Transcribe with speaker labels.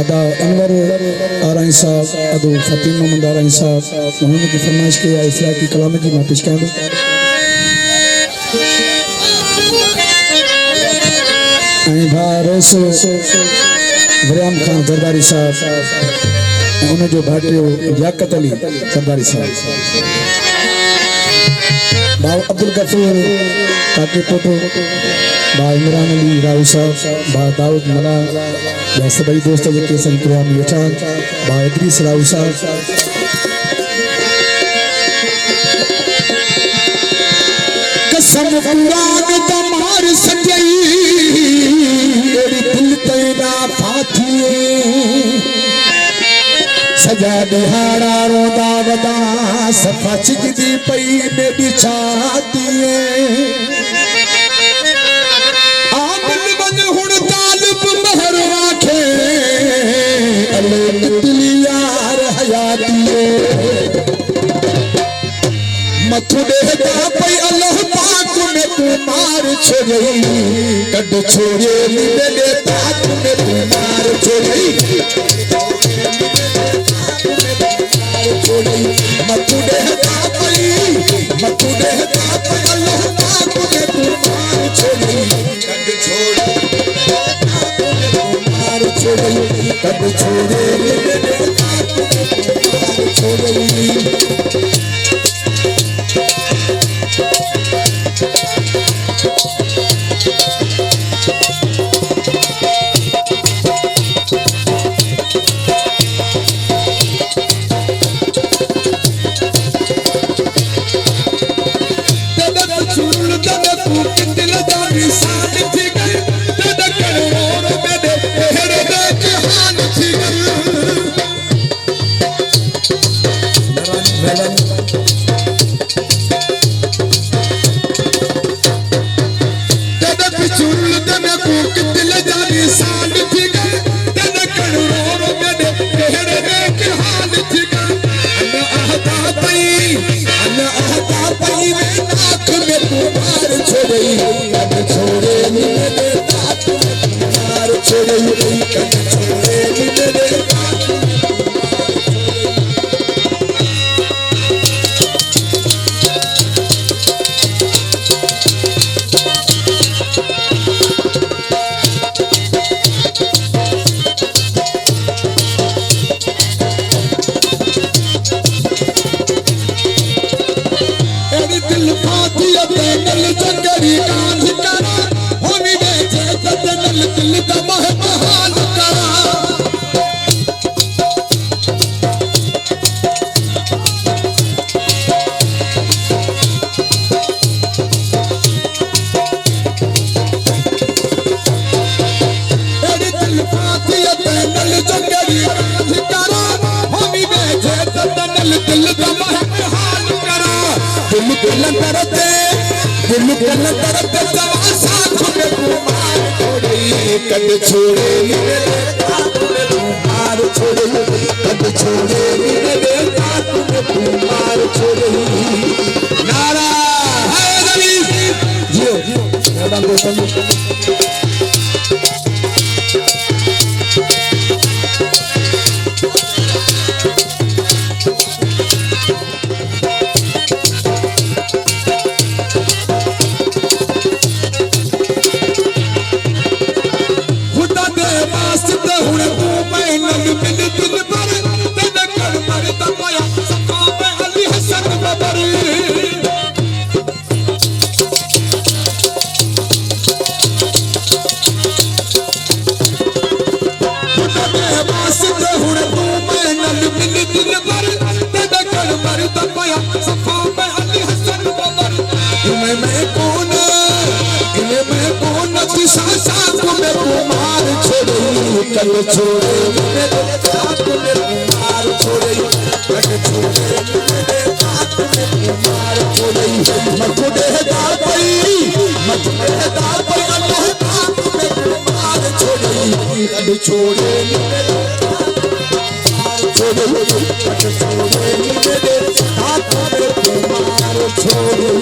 Speaker 1: अदा अनवर आराई साहब अदो फतीम मोहम्मद आराई साहब उन्होंने की फरमाइश की इसरा की कलाम जी मैं पेश कर दूं। भारस वरियाम खान जरदारी साहब उन्हें जो भाटियो याकत अली जरदारी साहब बाव अब्दुल गफूर काके पोटो बा इमरान अली राव साहब बा दाऊद मना बा सभी दोस्त जेके संक्रियाम वेठा बा इदरीस राव साहब कसम कुरान दा मार सजई एड़ी दिल तेरा फाथिए सजा दिहाड़ा रोदा वदा सफा चिकदी पई मेरी छाती आमन बन हुण तालिब महरवा खे अले तितली यार हयाती मथु देदा पई अल्लाह पाक में तू मार छोड़ई कद छोड़े मेरे पाक में तू मार छोड़ई मथु देदा पई अल्लाह पाक में तू मार छोड़ई कद छोड़े मार छोड़ई कद छोड़े मेरे पाक में तू मार छोड़ई कद छोड़े मेरे हाथ में तू मार छोड़े कद छोड़े मेरे हाथ में तू मार छोड़े नारा है अली जियो मैदान रोशन कद छोड़े मेरे हाथ में मार छोड़े कद छोड़े मेरे हाथ में मार छोड़े मथु देदा पई अल्लाह पाक में मार छोड़े कद छोड़े मेरे मार छोड़े कद छोड़े मेरे हाथ में मार छोड़े।